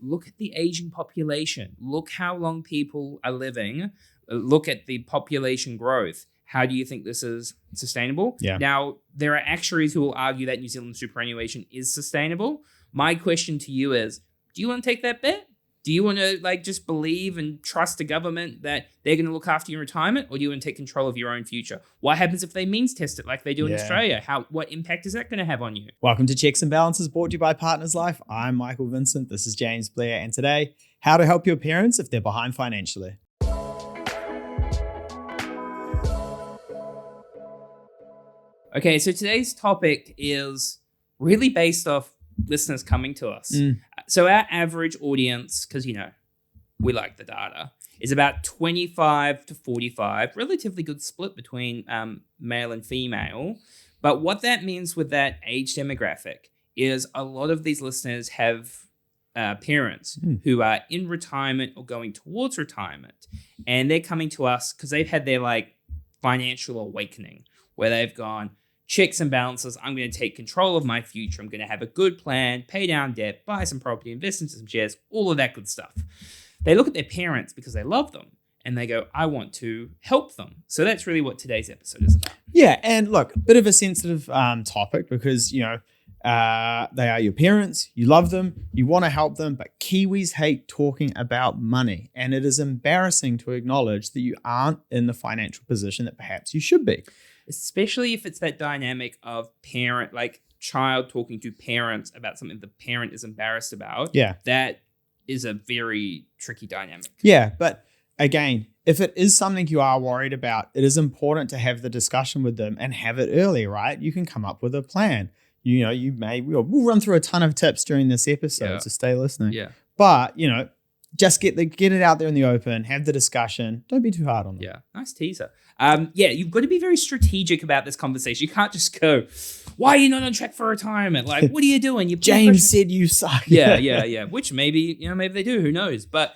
look at the aging population. Look how long people are living. Look at the population growth. How do you think this is sustainable? Yeah. Now, there are actuaries who will argue that New Zealand superannuation is sustainable. My question to you is, do you want to take that bet? Do you want to just believe and trust the government that they're going to look after your retirement, or do you want to take control of your own future? What happens if they means test it like they do in Australia? What impact is that going to have on you? Welcome to Checks and Balances, brought to you by Partners Life. I'm Michael Vincent. This is James Blair. And today, how to help your parents if they're behind financially. Okay, so today's topic is really based off listeners coming to us. So our average audience, because, we like the data, is about 25 to 45, relatively good split between male and female. But what that means with that age demographic is a lot of these listeners have parents who are in retirement or going towards retirement. And they're coming to us because they've had their financial awakening where they've gone, checks and balances, I'm going to take control of my future. I'm going to have a good plan, pay down debt, buy some property, invest in some shares, all of that good stuff. They look at their parents because they love them and they go, I want to help them. So that's really what today's episode is about. Yeah. And look, a bit of a sensitive topic because, they are your parents, you love them, you want to help them, but Kiwis hate talking about money. And it is embarrassing to acknowledge that you aren't in the financial position that perhaps you should be. Especially if it's that dynamic of child talking to parents about something the parent is embarrassed about. Yeah. That is a very tricky dynamic. Yeah. But again, if it is something you are worried about, it is important to have the discussion with them and have it early, right? You can come up with a plan. We'll run through a ton of tips during this episode, so stay listening. Yeah. But, just get it out there in the open, have the discussion. Don't be too hard on them. Yeah, nice teaser. You've got to be very strategic about this conversation. You can't just go, why are you not on track for retirement? What are you doing? James said you suck. Yeah. Which maybe they do. Who knows? But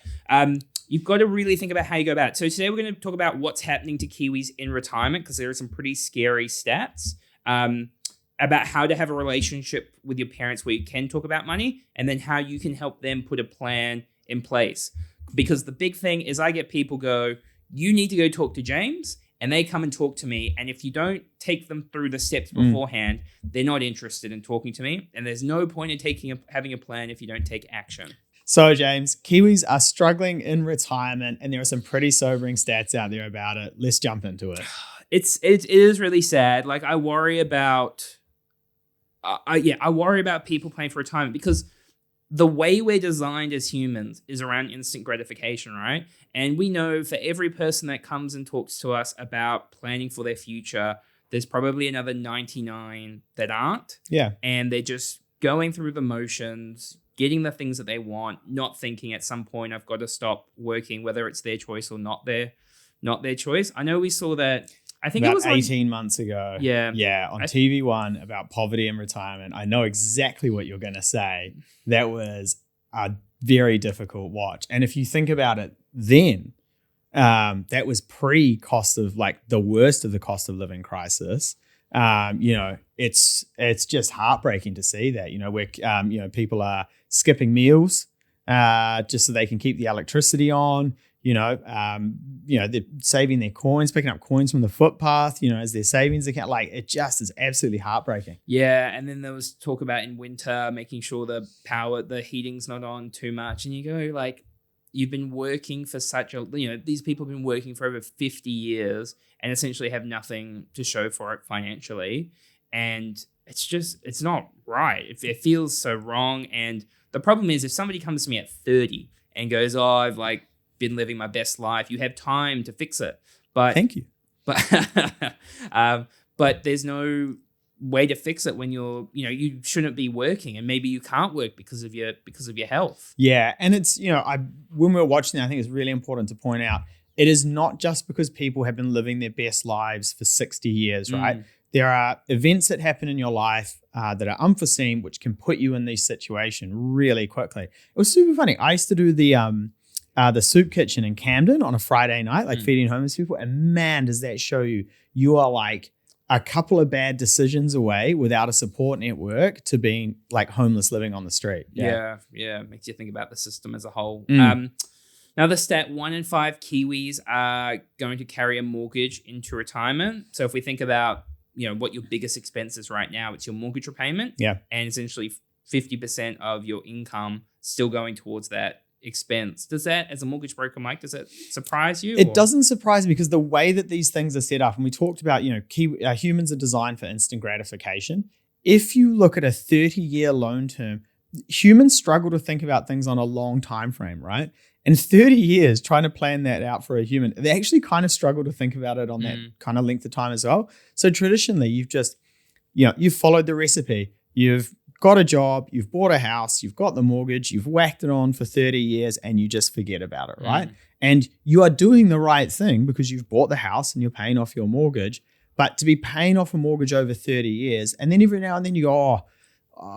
you've got to really think about how you go about it. So today we're going to talk about what's happening to Kiwis in retirement because there are some pretty scary stats about how to have a relationship with your parents where you can talk about money and then how you can help them put a plan in place. Because the big thing is I get people go, you need to go talk to James, and they come and talk to me. And if you don't take them through the steps beforehand, they're not interested in talking to me. And there's no point in having a plan if you don't take action. So, James, Kiwis are struggling in retirement, and there are some pretty sobering stats out there about it. Let's jump into it. It is really sad. I worry about, I worry about people planning for retirement because the way we're designed as humans is around instant gratification, right? And we know for every person that comes and talks to us about planning for their future, there's probably another 99 that aren't. Yeah. And they're just going through the motions, getting the things that they want, not thinking at some point I've got to stop working, whether it's their choice or not their choice. I know we saw that. I think about it was 18 months ago. Yeah. On TV1 about poverty and retirement. I know exactly what you're going to say. That was a very difficult watch. And if you think about it then, that was pre-cost of the worst of the cost of living crisis. It's just heartbreaking to see that, where, people are skipping meals just so they can keep the electricity on. They're saving their coins, picking up coins from the footpath, as their savings account. It just is absolutely heartbreaking. Yeah. And then there was talk about in winter, making sure the heating's not on too much. And you go you've been working for these people have been working for over 50 years and essentially have nothing to show for it financially. And it's not right. It feels so wrong. And the problem is if somebody comes to me at 30 and goes, I've been living my best life, you have time to fix it. But thank you. But there's no way to fix it when you shouldn't be working, and maybe you can't work because of your health. Yeah, and it's when we're watching that, I think it's really important to point out it is not just because people have been living their best lives for 60 years, right? There are events that happen in your life that are unforeseen, which can put you in these situations really quickly. It was super funny. I used to do the soup kitchen in Camden on a Friday night, feeding homeless people. And man, does that show you are a couple of bad decisions away without a support network to being like homeless living on the street. Yeah. Makes you think about the system as a whole. Mm. Another stat, 1 in 5 Kiwis are going to carry a mortgage into retirement. So if we think about, what your biggest expense is right now, it's your mortgage repayment. Yeah. And essentially 50% of your income still going towards that expense. Does that, as a mortgage broker, Mike, does that surprise you? It doesn't surprise me because the way that these things are set up, and we talked about, humans are designed for instant gratification. If you look at a 30-year loan term, humans struggle to think about things on a long time frame, right? And 30 years, trying to plan that out for a human, they actually kind of struggle to think about it on that kind of length of time as well. So traditionally, you've just, you've followed the recipe. You've got a job, you've bought a house, you've got the mortgage, you've whacked it on for 30 years and you just forget about it, right? And you are doing the right thing because you've bought the house and you're paying off your mortgage. But to be paying off a mortgage over 30 years, and then every now and then you go,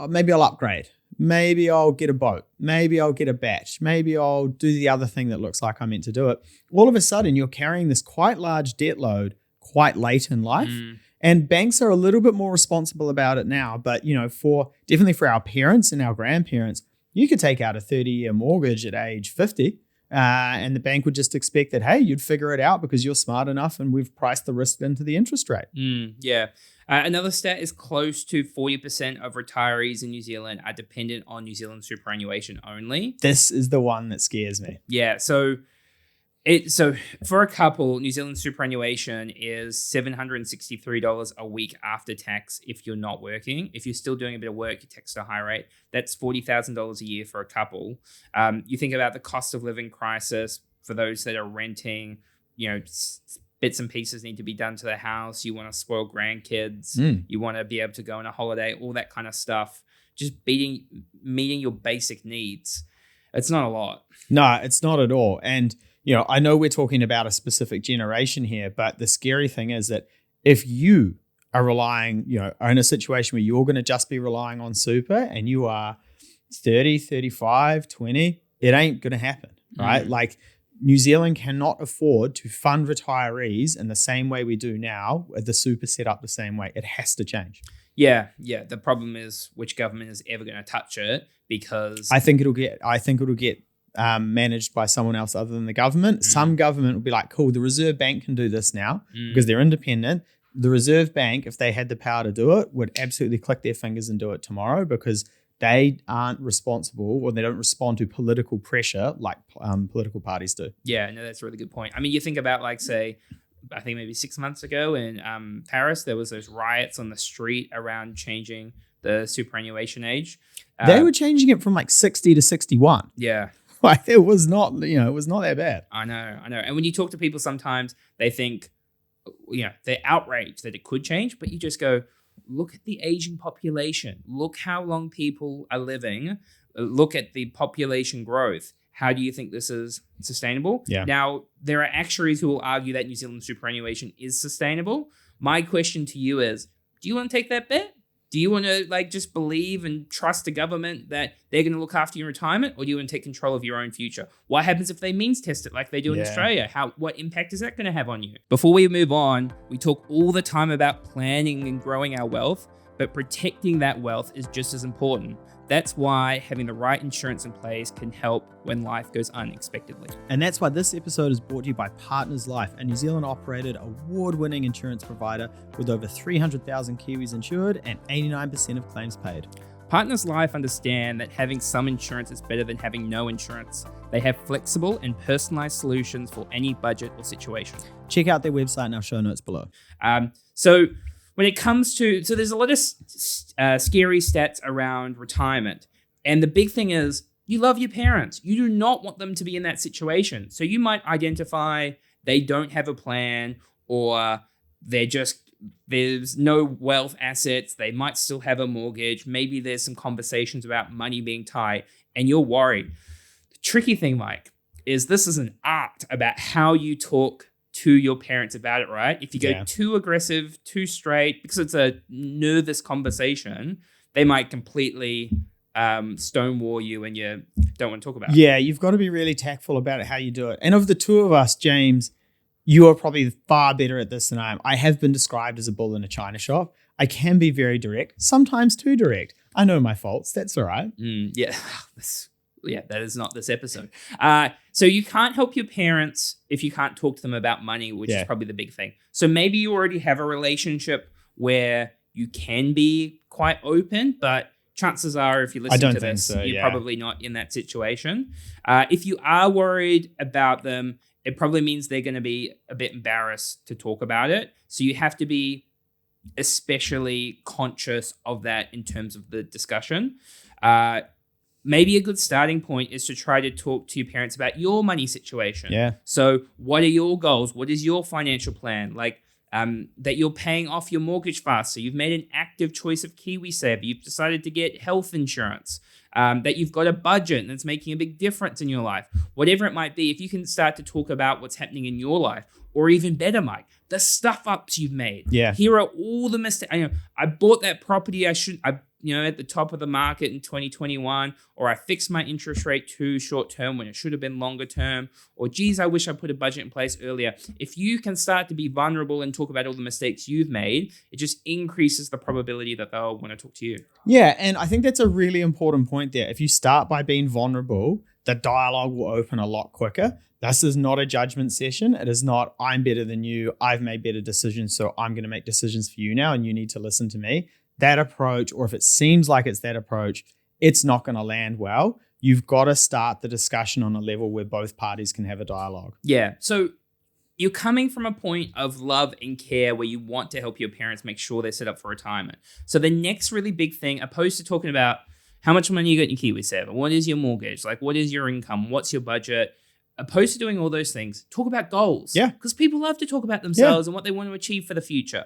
maybe I'll upgrade. Maybe I'll get a boat. Maybe I'll get a batch. Maybe I'll do the other thing that looks like I meant to do it. All of a sudden, you're carrying this quite large debt load quite late in life. And banks are a little bit more responsible about it now. But, definitely for our parents and our grandparents, you could take out a 30-year mortgage at age 50 and the bank would just expect that, hey, you'd figure it out because you're smart enough and we've priced the risk into the interest rate. Another stat is close to 40% of retirees in New Zealand are dependent on New Zealand superannuation only. This is the one that scares me. Yeah, so for a couple, New Zealand superannuation is $763 a week after tax if you're not working. If you're still doing a bit of work, you're taxed at a high rate. That's $40,000 a year for a couple. You think about the cost of living crisis for those that are renting, bits and pieces need to be done to the house. You want to spoil grandkids. You want to be able to go on a holiday, all that kind of stuff. Just meeting your basic needs. It's not a lot. No, it's not at all. And I know we're talking about a specific generation here, but the scary thing is that if you are relying, are in a situation where you're going to just be relying on super and you are 30, 35, 20, it ain't going to happen, right? Like New Zealand cannot afford to fund retirees in the same way we do now, with the super set up the same way. It has to change. Yeah. The problem is which government is ever going to touch it, because I think it'll get managed by someone else other than the government. Some government will be like, cool, the Reserve Bank can do this now because they're independent. The Reserve Bank, if they had the power to do it, would absolutely click their fingers and do it tomorrow because they aren't responsible, or they don't respond to political pressure like political parties do. Yeah, no, that's a really good point. I mean, you think about I think maybe 6 months ago in Paris, there was those riots on the street around changing the superannuation age. They were changing it from 60 to 61. Yeah. It was not, it was not that bad. I know. And when you talk to people, sometimes they think, they're outraged that it could change, but you just go, look at the aging population. Look how long people are living. Look at the population growth. How do you think this is sustainable? Yeah. Now, there are actuaries who will argue that New Zealand superannuation is sustainable. My question to you is, do you want to take that bet? Do you want to just believe and trust the government that they're going to look after your retirement, or do you want to take control of your own future? What happens if they means test it like they do in Australia? What impact is that going to have on you? Before we move on, we talk all the time about planning and growing our wealth, but protecting that wealth is just as important. That's why having the right insurance in place can help when life goes unexpectedly. And that's why this episode is brought to you by Partners Life, a New Zealand operated award-winning insurance provider with over 300,000 Kiwis insured and 89% of claims paid. Partners Life understand that having some insurance is better than having no insurance. They have flexible and personalized solutions for any budget or situation. Check out their website in our show notes below. So when it comes to, there's a lot of scary stats around retirement. And the big thing is, you love your parents. You do not want them to be in that situation. So you might identify they don't have a plan, or there's no wealth assets. They might still have a mortgage. Maybe there's some conversations about money being tight, and you're worried. The tricky thing, Mike, is this is an art about how you talk to your parents about it, right? If you go too aggressive, too straight, because it's a nervous conversation, they might completely stonewall you and you don't want to talk about it. Yeah, you've got to be really tactful about it, how you do it. And of the two of us, James, You are probably far better at this than I am. I have been described as a bull in a china shop. I can be very direct, sometimes too direct. I know my faults. That's all right. Yeah. That is not this episode. So you can't help your parents if you can't talk to them about money, which is probably the big thing. So maybe you already have a relationship where you can be quite open, but chances are, if you listen to this, you're probably not in that situation. If you are worried about them, it probably means they're going to be a bit embarrassed to talk about it. So you have to be especially conscious of that in terms of the discussion. Maybe a good starting point is to try to talk to your parents about your money situation. Yeah. So what are your goals? What is your financial plan? Like that you're paying off your mortgage faster. You've made an active choice of KiwiSaver. You've decided to get health insurance. That you've got a budget and it's making a big difference in your life. Whatever it might be, if you can start to talk about what's happening in your life, or even better, Mike, the stuff ups you've made. Yeah. Here are all the mistakes. I bought that property at the top of the market in 2021, or I fixed my interest rate too short term when it should have been longer term, or geez, I wish I put a budget in place earlier. If you can start to be vulnerable and talk about all the mistakes you've made, it just increases the probability that they'll want to talk to you. Yeah, and I think that's a really important point there. If you start by being vulnerable, the dialogue will open a lot quicker. This is not a judgment session. It is not, I'm better than you. I've made better decisions, so I'm going to make decisions for you now, and you need to listen to me. That approach, or if it seems like it's that approach, it's not going to land well. You've got to start the discussion on a level where both parties can have a dialogue. Yeah. So you're coming from a point of love and care where you want to help your parents make sure they're set up for retirement. So the next really big thing, opposed to talking about how much money you got in your KiwiSaver, what is your mortgage, like what is your income, what's your budget, opposed to doing all those things, talk about goals. Yeah. Because people love to talk about themselves and what they want to achieve for the future.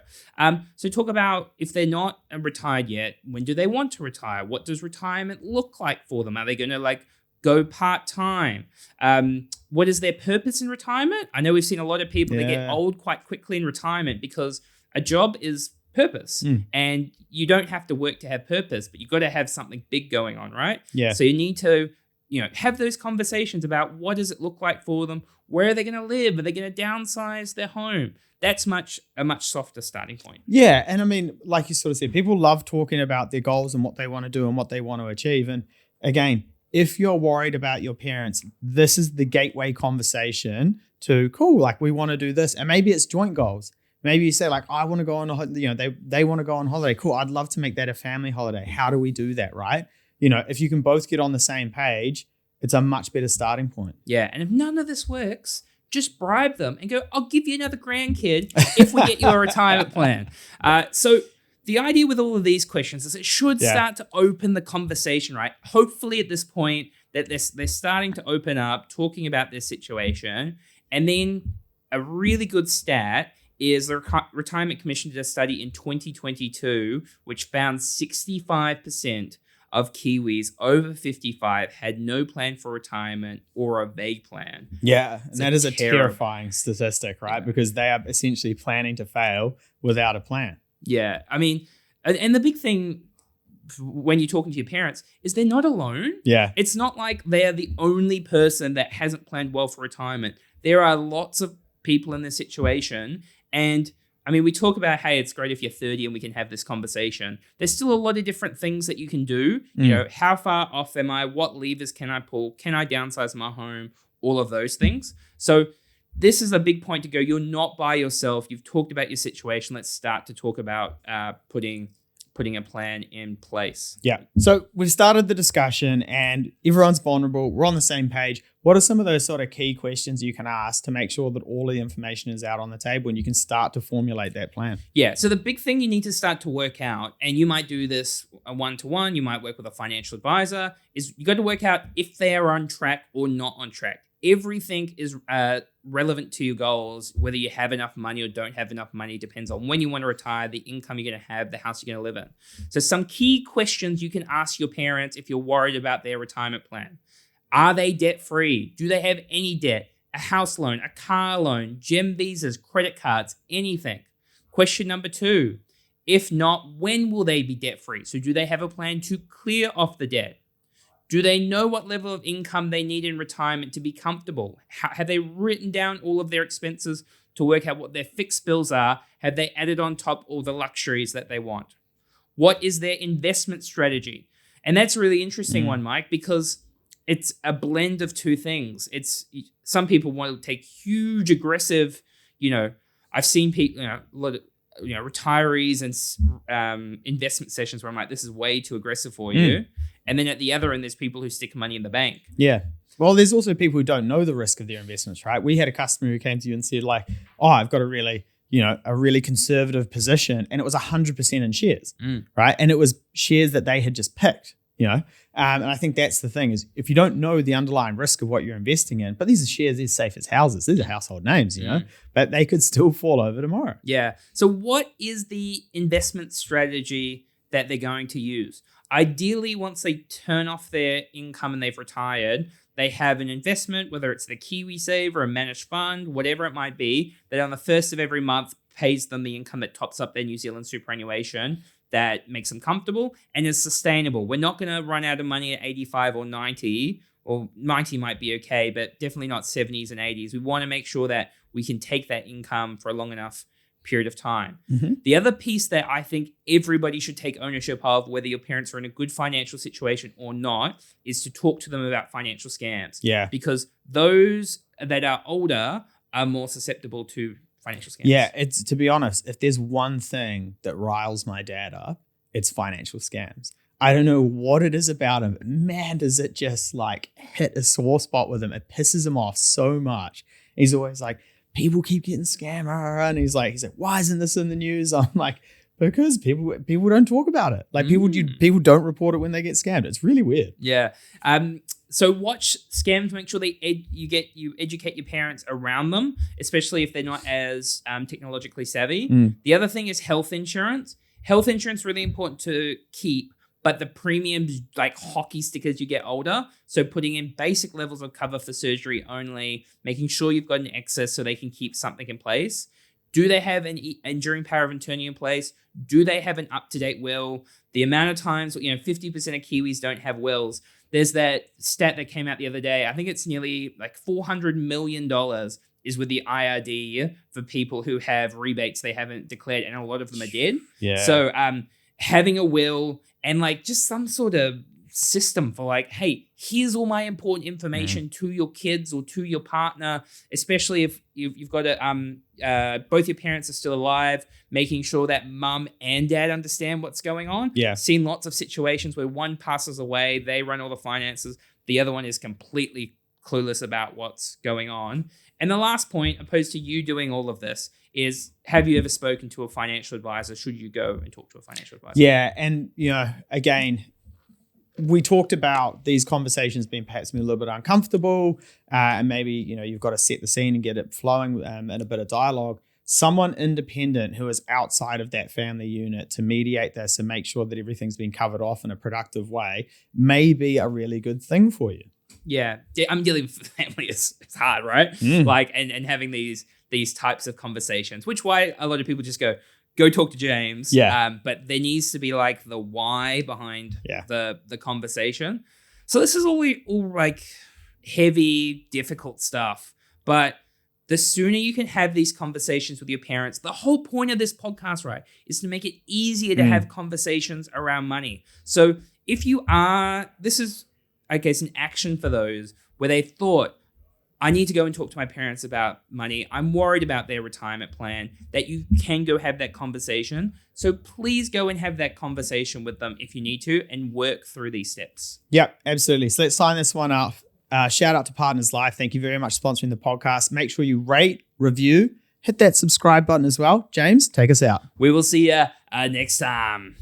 So talk about, if they're not retired yet, when do they want to retire? What does retirement look like for them? Are they going to go part-time? What is their purpose in retirement? I know we've seen a lot of people that get old quite quickly in retirement because a job is purpose. And you don't have to work to have purpose, but you've got to have something big going on, right? Yeah. So you need to have those conversations about what does it look like for them? Where are they going to live? Are they going to downsize their home? That's a much softer starting point. Yeah. And I mean, like you sort of said, people love talking about their goals and what they want to do and what they want to achieve. And again, if you're worried about your parents, this is the gateway conversation to, cool, we want to do this. And maybe it's joint goals. Maybe you say I want to go on they want to go on holiday. Cool. I'd love to make that a family holiday. How do we do that? Right. If you can both get on the same page, it's a much better starting point. Yeah. And if none of this works, just bribe them and go, I'll give you another grandkid if we get you a retirement plan. So the idea with all of these questions is it should start to open the conversation, right? Hopefully at this point that they're starting to open up, talking about their situation. And then a really good stat is the Retirement Commission did a study in 2022, which found 65% of Kiwis over 55 had no plan for retirement or a vague plan. Yeah, and that is a terrifying statistic, right? Yeah. Because they are essentially planning to fail without a plan. Yeah, I mean, and the big thing when you're talking to your parents is they're not alone. Yeah. It's not like they're the only person that hasn't planned well for retirement. There are lots of people in this situation, and I mean, we talk about, hey, it's great if you're 30 and we can have this conversation. There's still a lot of different things that you can do. How far off am I? What levers can I pull? Can I downsize my home? All of those things. So this is a big point to go. You're not by yourself. You've talked about your situation. Let's start to talk about putting a plan in place. Yeah. So we've started the discussion and everyone's vulnerable. We're on the same page. What are some of those sort of key questions you can ask to make sure that all the information is out on the table and you can start to formulate that plan? Yeah. So the big thing you need to start to work out, and you might do this one-to-one, you might work with a financial advisor, is you got to work out if they are on track or not on track. Everything is relevant to your goals. Whether you have enough money or don't have enough money depends on when you want to retire, the income you're going to have, the house you're going to live in. So some key questions you can ask your parents if you're worried about their retirement plan. Are they debt-free? Do they have any debt? A house loan, a car loan, gem visas, credit cards, anything. Question number 2, if not, when will they be debt-free? So do they have a plan to clear off the debt? Do they know what level of income they need in retirement to be comfortable? Have they written down all of their expenses to work out what their fixed bills are. Have they added on top all the luxuries that they want? What is their investment strategy? And that's a really interesting one, Mike, because it's a blend of two things. It's some people want to take huge, aggressive, I've seen people, a lot of, retirees and investment sessions where I'm like, this is way too aggressive for you. And then at the other end, there's people who stick money in the bank. Yeah. Well, there's also people who don't know the risk of their investments, right? We had a customer who came to you and said like, oh, I've got a really conservative position, and it was 100% in shares, right? And it was shares that they had just picked, and I think that's the thing is if you don't know the underlying risk of what you're investing in, but these are shares, these safe as houses, these are household names, but they could still fall over tomorrow. Yeah. So what is the investment strategy that they're going to use? Ideally, once they turn off their income and they've retired, they have an investment, whether it's the Kiwis or a managed fund, whatever it might be, that on the first of every month pays them the income that tops up their New Zealand superannuation, that makes them comfortable and is sustainable. We're not going to run out of money at 85 or 90, or 90 might be okay, but definitely not 70s and 80s. We want to make sure that we can take that income for a long enough period of time. The other piece that I think everybody should take ownership of, whether your parents are in a good financial situation or not, is to talk to them about financial scams. Yeah. Because those that are older are more susceptible to financial scams. Yeah, it's, to be honest, if there's one thing that riles my dad up, it's financial scams. I don't know what it is about him. Man, does it just like hit a sore spot with him. It pisses him off so much. He's always like, people keep getting scammed. And he's like, why isn't this in the news? I'm like, because people don't talk about it. Like people don't report it when they get scammed. It's really weird. Yeah. So watch scams. Make sure you educate your parents around them, especially if they're not as technologically savvy. The other thing is health insurance. Health insurance is really important to keep, but the premiums like hockey stick as you get older. So putting in basic levels of cover for surgery only, making sure you've got an excess so they can keep something in place. Do they have an enduring power of attorney in place? Do they have an up-to-date will? The amount of times, 50% of Kiwis don't have wills. There's that stat that came out the other day. I think it's nearly like $400 million is with the IRD for people who have rebates they haven't declared, and a lot of them are dead. Yeah. So having a will and like just some sort of system for like, hey, here's all my important information to your kids or to your partner, especially if you've got both your parents are still alive, making sure that mum and dad understand what's going on. Yeah. Seen lots of situations where one passes away, they run all the finances, the other one is completely clueless about what's going on. And the last point, opposed to you doing all of this, is have you ever spoken to a financial advisor? Should you go and talk to a financial advisor? Yeah. And, again, we talked about these conversations being perhaps a little bit uncomfortable, and maybe, you've got to set the scene and get it flowing in a bit of dialogue. Someone independent who is outside of that family unit to mediate this and make sure that everything's been covered off in a productive way may be a really good thing for you. Yeah. I'm dealing with family. It's hard, right? Like, and having these types of conversations, which why a lot of people just go talk to James. Yeah. But there needs to be like the why behind the conversation. So this is all like heavy, difficult stuff. But the sooner you can have these conversations with your parents, the whole point of this podcast, right, is to make it easier to have conversations around money. So if you are, this is, I guess, an action for those where they thought, I need to go and talk to my parents about money. I'm worried about their retirement plan, that you can go have that conversation. So please go and have that conversation with them if you need to and work through these steps. Yep, absolutely. So let's sign this one up. Shout out to Partners Life. Thank you very much for sponsoring the podcast. Make sure you rate, review, hit that subscribe button as well. James, take us out. We will see you next time.